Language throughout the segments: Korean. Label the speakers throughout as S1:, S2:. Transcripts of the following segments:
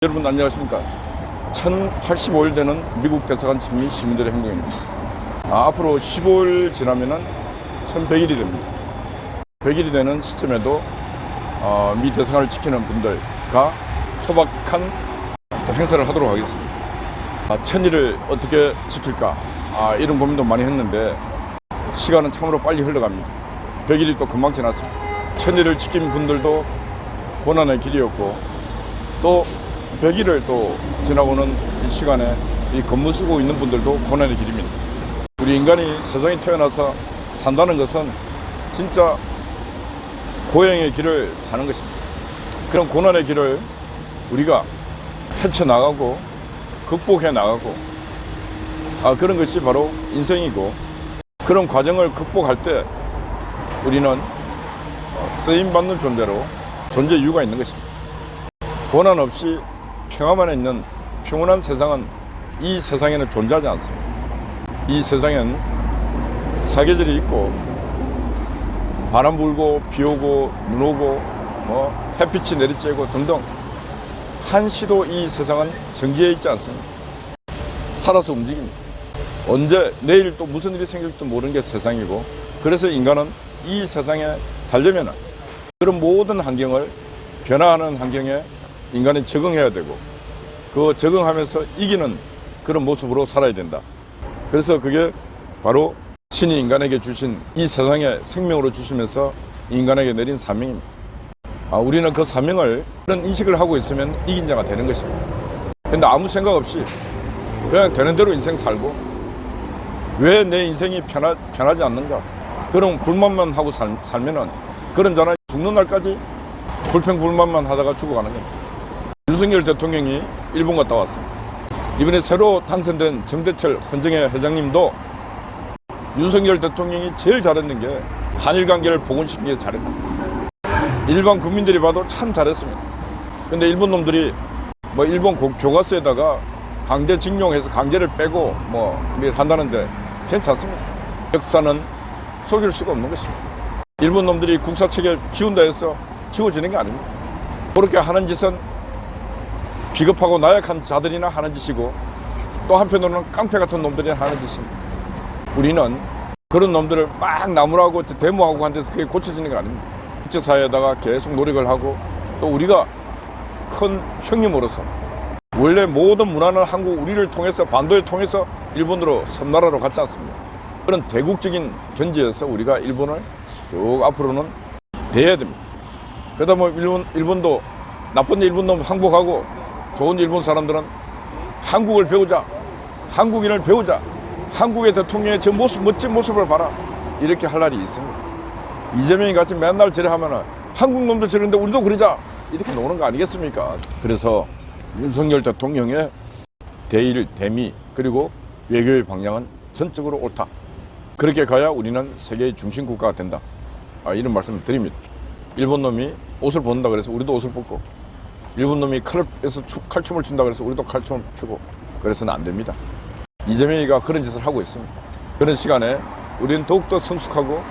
S1: 여러분 안녕하십니까. 1085일 되는 미국 대사관 침입 시민들의 행동입니다. 앞으로 15일 지나면은 1100일이 됩니다. 100일이 되는 시점에도 미 대사관을 지키는 분들과 소박한 행사를 하도록 하겠습니다. 1000일을 어떻게 지킬까 이런 고민도 많이 했는데 시간은 참으로 빨리 흘러갑니다. 100일이 또 금방 지났습니다. 1000일을 지킨 분들도 고난의 길이었고 또 100일을 또 지나고는 이 시간에 이 근무 쓰고 있는 분들도 고난의 길입니다. 우리 인간이 세상에 태어나서 산다는 것은 진짜 고행의 길을 사는 것입니다. 그런 고난의 길을 우리가 헤쳐나가고 극복해 나가고 그런 것이 바로 인생이고, 그런 과정을 극복할 때 우리는 쓰임받는 존재로 존재 이유가 있는 것입니다. 고난 없이 평화만 있는 평온한 세상은 이 세상에는 존재하지 않습니다. 이 세상엔 사계절이 있고 바람 불고 비 오고 눈 오고 햇빛이 내리쬐고 등등 한시도 이 세상은 정지해 있지 않습니다. 살아서 움직입니다. 언제 내일 또 무슨 일이 생길지도 모르는 게 세상이고, 그래서 인간은 이 세상에 살려면 그런 모든 환경을, 변화하는 환경에 인간이 적응해야 되고, 그 적응하면서 이기는 그런 모습으로 살아야 된다. 그래서 그게 바로 신이 인간에게 주신, 이 세상에 생명으로 주시면서 인간에게 내린 사명입니다. 우리는 그 사명을, 그런 인식을 하고 있으면 이긴 자가 되는 것입니다. 그런데 아무 생각 없이 그냥 되는 대로 인생 살고, 왜 내 인생이 편하지 않는가, 그런 불만만 하고 살면은 그런 자는 죽는 날까지 불평불만만 하다가 죽어가는 겁니다. 윤석열 대통령이 일본 갔다 왔습니다. 이번에 새로 당선된 정대철 헌정회 회장님도 윤석열 대통령이 제일 잘했는 게 한일 관계를 복원시키기 잘했다. 일반 국민들이 봐도 참 잘했습니다. 근데 일본 놈들이 일본 교과서에다가 강제징용해서 강제를 빼고 한다는데 괜찮습니다. 역사는 속일 수가 없는 것입니다. 일본 놈들이 국사체계 지운다 해서 지워지는 게 아닙니다. 그렇게 하는 짓은 비겁하고 나약한 자들이나 하는 짓이고, 또 한편으로는 깡패 같은 놈들이 하는 짓입니다. 우리는 그런 놈들을 막 나무라고 데모하고 한 데서 그게 고쳐지는 게 아닙니다. 국제사회에다가 계속 노력을 하고, 또 우리가 큰 형님으로서 원래 모든 문화는 우리를 통해서, 반도를 통해서 일본으로 섬나라로 갔지 않습니까? 그런 대국적인 견지에서 우리가 일본을 쭉 앞으로는 대해야 됩니다. 그러다 보면 일본도 나쁜 일본 놈 항복하고 좋은 일본 사람들은 한국을 배우자, 한국인을 배우자, 한국의 대통령의 저 모습, 멋진 모습을 봐라, 이렇게 할 날이 있습니다. 이재명이 같이 맨날 저래 하면은 한국 놈도 저런데 우리도 그러자, 이렇게 노는 거 아니겠습니까? 그래서 윤석열 대통령의 대일, 대미, 그리고 외교의 방향은 전적으로 옳다. 그렇게 가야 우리는 세계의 중심 국가가 된다. 이런 말씀을 드립니다. 일본 놈이 옷을 벗는다 그래서 우리도 옷을 벗고, 일본 놈이 칼에서 칼춤을 춘다 그래서 우리도 칼춤을 추고, 그래서는 안 됩니다. 이재명이가 그런 짓을 하고 있습니다. 그런 시간에 우리는 더욱더 성숙하고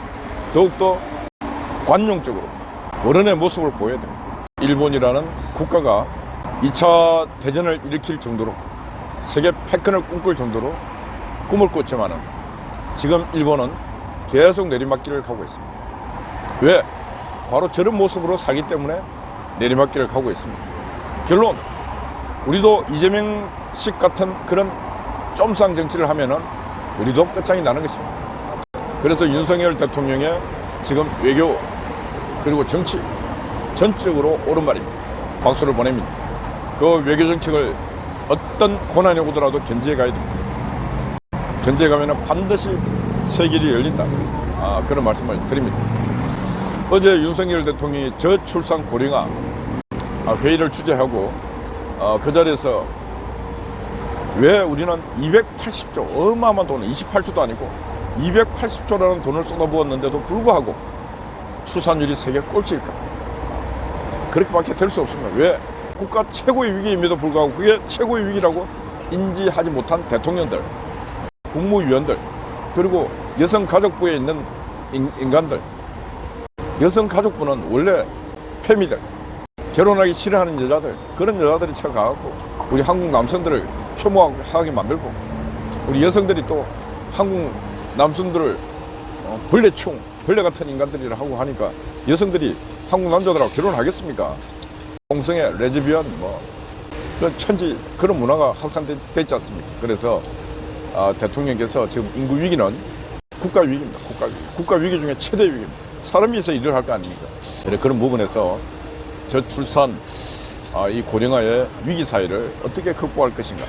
S1: 더욱더 관용적으로 어른의 모습을 보여야 됩니다. 일본이라는 국가가 2차 대전을 일으킬 정도로, 세계 패권을 꿈꿀 정도로 꿈을 꿨지만은 지금 일본은 계속 내리막길을 가고 있습니다. 왜? 바로 저런 모습으로 살기 때문에 내리막길을 가고 있습니다. 결론, 우리도 이재명식 같은 그런 쫌상 정치를 하면은 우리도 끝장이 나는 것입니다. 그래서 윤석열 대통령의 지금 외교 그리고 정치 전적으로 옳은 말입니다. 박수를 보냅니다. 그 외교 정책을 어떤 고난이 오더라도 견지해 가야 됩니다. 견지해 가면은 반드시 새 길이 열린다. 그런 말씀을 드립니다. 어제 윤석열 대통령이 저출산 고령화 회의를 주재하고 그 자리에서 왜 우리는 280조, 어마어마한 돈을, 28조도 아니고 280조라는 돈을 쏟아부었는데도 불구하고 출산율이 세계 꼴찌일까? 그렇게밖에 될 수 없습니다. 왜? 국가 최고의 위기임에도 불구하고 그게 최고의 위기라고 인지하지 못한 대통령들, 국무위원들, 그리고 여성가족부에 있는 인간들. 여성가족부는 원래 패미들, 결혼하기 싫어하는 여자들, 그런 여자들이 쳐가고 우리 한국 남성들을 혐오하게 만들고 우리 여성들이 또 한국 남성들을 벌레충, 벌레 같은 인간들이라 하고 하니까 여성들이 한국 남자들하고 결혼하겠습니까? 동성애, 레즈비언, 그 천지 그런 문화가 확산돼 있지 않습니까? 그래서 대통령께서 지금 인구 위기는 국가 위기입니다. 국가 위기 중에 최대 위기입니다. 사람이 있어 일을 할 거 아닙니까? 그런 부분에서 저출산, 이 고령화의 위기 사회를 어떻게 극복할 것인가?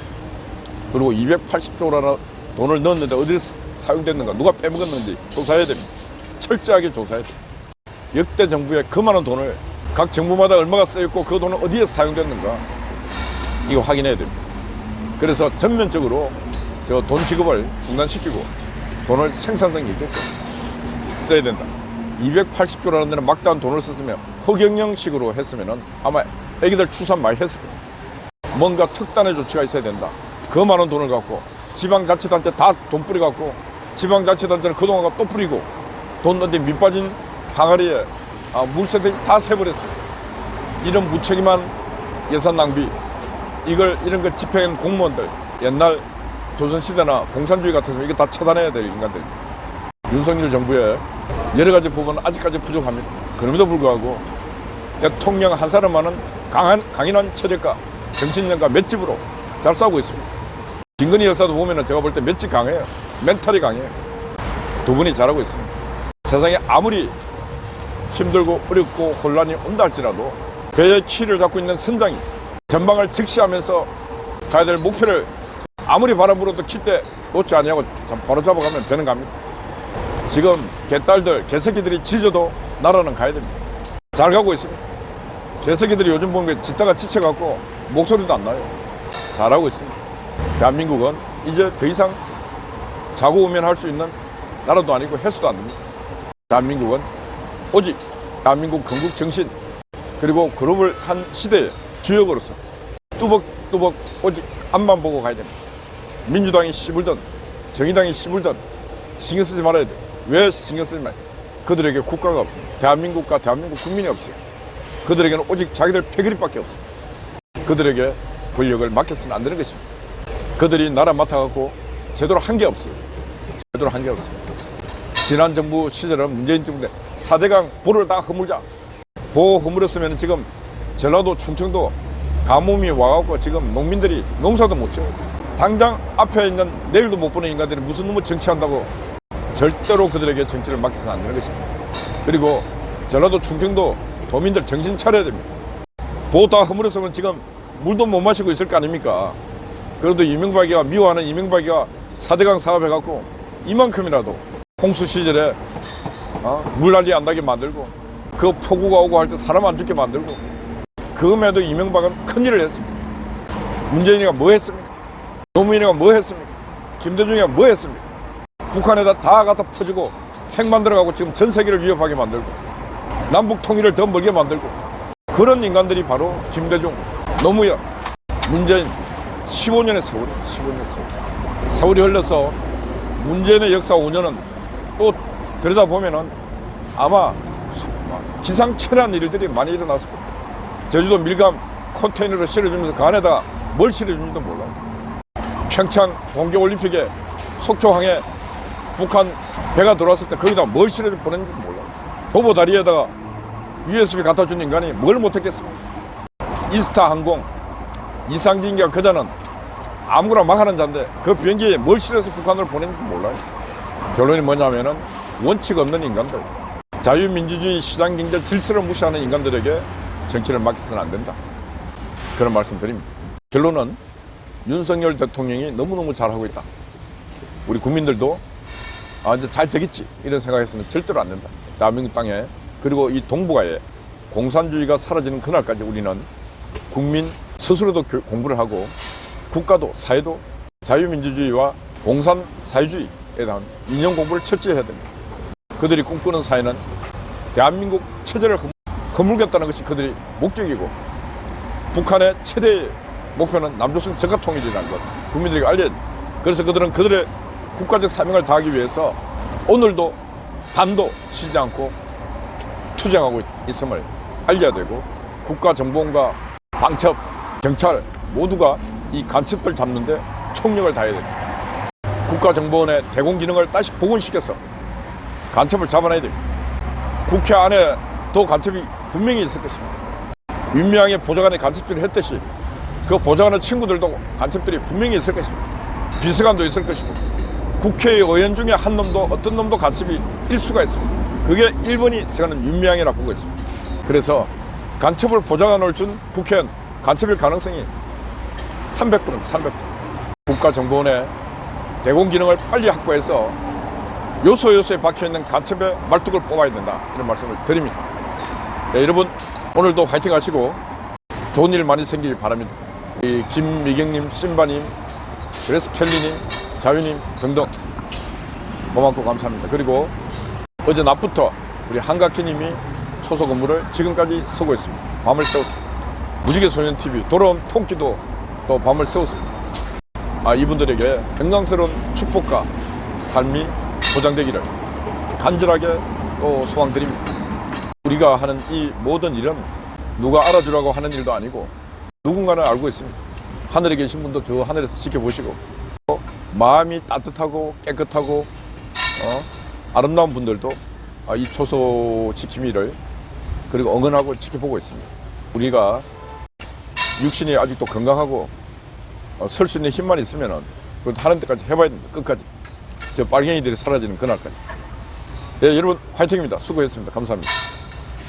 S1: 그리고 280조라는 돈을 넣었는데 어디서 사용됐는가? 누가 빼먹었는지 조사해야 됩니다. 철저하게 조사해야 됩니다. 역대 정부의 그 많은 돈을 각 정부마다 얼마가 쓰였고 그 돈은 어디에 사용됐는가? 이거 확인해야 됩니다. 그래서 전면적으로 저 돈 지급을 중단시키고 돈을 생산성 있게 써야 된다. 280조라는 데는 막다한 돈을 썼으면 허경영식으로 했으면 아마 애기들 출산 많이 했을 거예요. 뭔가 특단의 조치가 있어야 된다. 그 많은 돈을 갖고 지방자치단체 다 돈 뿌려갖고 지방자치단체는 그동안 또 뿌리고 돈 어디 밑빠진 항아리에 물새들이 다 새버렸습니다. 이런 무책임한 예산 낭비, 이런 거 집행한 공무원들, 옛날 조선시대나 공산주의 같았으면 이거 다 처단해야 될 인간들. 윤석열 정부의 여러 가지 부분은 아직까지 부족합니다. 그럼에도 불구하고 대통령 한 사람만은 강인한 체력과 정신력과 맷집으로 잘 싸우고 있습니다. 김건희 여사도 보면은 제가 볼 때 맷집 강해요. 멘탈이 강해요. 두 분이 잘하고 있습니다. 세상에 아무리 힘들고 어렵고 혼란이 온다 할지라도 배의 키를 잡고 있는 선장이 전방을 직시하면서 가야 될 목표를 아무리 바람불어도 킥대 놓지 아니하고 바로 잡아가면 되는 겁니다. 지금 개딸들, 개새끼들이 짖어도 나라는 가야 됩니다. 잘 가고 있습니다. 개새끼들이 요즘 보면 짖다가 지쳐갖고 목소리도 안 나요. 잘하고 있습니다. 대한민국은 이제 더 이상 자고 오면 할 수 있는 나라도 아니고 해수도 안 됩니다. 대한민국은 오직 대한민국 건국 정신 그리고 글로벌한 시대의 주역으로서 뚜벅뚜벅 오직 앞만 보고 가야 됩니다. 민주당이 씹을든 정의당이 씹을든 신경 쓰지 말아야 돼. 왜 신경 쓰지 말아야 돼? 그들에게 국가가 없습니다. 대한민국과 대한민국 국민이 없어요. 그들에게는 오직 자기들 패거리밖에 없어요. 그들에게 권력을 맡겨서는 안 되는 것입니다. 그들이 나라 맡아갖고 제대로 한 게 없어요. 제대로 한 게 없어요. 지난 정부 시절은 문재인 정부 때 4대강 불을 다 허물자. 보호 허물었으면 지금 전라도 충청도 가뭄이 와갖고 지금 농민들이 농사도 못 지어요. 당장 앞에 있는 내일도 못 보는 인간들이 무슨 놈의 정치한다고 절대로 그들에게 정치를 맡겨서는 안 되는 것입니다. 그리고 전라도 충청도 도민들 정신 차려야 됩니다. 보호 다 허물었으면 지금 물도 못 마시고 있을 거 아닙니까? 그래도 이명박이가 미워하는 이명박이가 4대강 사업해갖고 이만큼이라도 홍수 시절에 물 난리 안 나게 만들고 그 폭우가 오고 할 때 사람 안 죽게 만들고 그럼에도 이명박은 큰일을 했습니다. 문재인이가 뭐 했습니까? 노무현이가 뭐 했습니까? 김대중이가 뭐 했습니까? 북한에다 다 갖다 퍼주고 핵 만들어가고 지금 전 세계를 위협하게 만들고 남북 통일을 더 멀게 만들고 그런 인간들이 바로 김대중, 노무현, 문재인 15년의 세월이 15년의 세월. 세월이 흘러서 문재인의 역사 5년은 또 들여다보면은 아마 기상천외한 일들이 많이 일어났을 겁니다. 제주도 밀감 컨테이너를 실어주면서 그 안에다가 뭘 실어주는지도 몰라요. 평창 동계올림픽에 속초항에 북한 배가 들어왔을 때 거기다 뭘 실어서 보냈는지도 몰라요. 도보다리에다가 USB 갖다 준 인간이 뭘 못했겠습니까? 이스타 항공 이상진이가 그자는 아무거나 막 하는 자인데 그 비행기에 뭘 실어서 북한을 보냈는지 몰라요. 결론이 뭐냐면은 원칙 없는 인간들, 자유민주주의 시장경제 질서를 무시하는 인간들에게 정치를 맡겨서는 안 된다. 그런 말씀 드립니다. 결론은 윤석열 대통령이 너무너무 잘하고 있다. 우리 국민들도 이제 잘 되겠지 이런 생각했으면 절대로 안 된다. 대한민국 땅에 그리고 이 동북아에 공산주의가 사라지는 그날까지 우리는 국민 스스로도 공부를 하고 국가도 사회도 자유민주주의와 공산사회주의에 대한 이념 공부를 철저히 해야 됩니다. 그들이 꿈꾸는 사회는 대한민국 체제를 허물겠다는 것이 그들이 목적이고 북한의 최대 목표는 남조선 적합통일이라는 것 국민들에게 알려야 됩니다. 그래서 그들은 그들의 국가적 사명을 다하기 위해서 오늘도 반도 쉬지 않고 투쟁하고 있음을 알려야 되고 국가정보원과 방첩, 경찰 모두가 이 간첩들 잡는데 총력을 다해야 됩니다. 국가정보원의 대공기능을 다시 복원시켜서 간첩을 잡아내야 됩니다. 국회 안에도 간첩이 분명히 있을 것입니다. 윤미향의 보좌관이 간첩질을 했듯이 그 보좌관의 친구들도 간첩들이 분명히 있을 것입니다. 비서관도 있을 것이고 국회의원 중에 한 놈도 어떤 놈도 간첩이 일수가 있습니다. 그게 1번이 저는 윤미향이라고 보고 있습니다. 그래서 간첩을 보좌관을 준 국회의원 간첩일 가능성이 300%입니다. 300%. 국가정보원의 대공기능을 빨리 확보해서 요소요소에 박혀있는 간첩의 말뚝을 뽑아야 된다, 이런 말씀을 드립니다. 네, 여러분 오늘도 화이팅 하시고 좋은 일 많이 생기길 바랍니다. 이 김미경님, 신바님, 그래서 켈리님, 자유님 등등 고맙고 감사합니다. 그리고 어제 낮부터 우리 한가키님이 초소 근무를 지금까지 서고 있습니다. 밤을 새웠습니다. 무지개소년TV 돌아온 통기도 또 밤을 새웠습니다. 이분들에게 건강스러운 축복과 삶이 보장되기를 간절하게 또 소망드립니다. 우리가 하는 이 모든 일은 누가 알아주라고 하는 일도 아니고 누군가는 알고 있습니다. 하늘에 계신 분도 저 하늘에서 지켜보시고 마음이 따뜻하고 깨끗하고 아름다운 분들도 이 초소 지킴이를 그리고 응원하고 지켜보고 있습니다. 우리가 육신이 아직도 건강하고 설 수 있는 힘만 있으면 그것도 하는 데까지 해봐야 됩니다. 끝까지. 저 빨갱이들이 사라지는 그날까지. 네, 여러분 화이팅입니다. 수고했습니다. 감사합니다.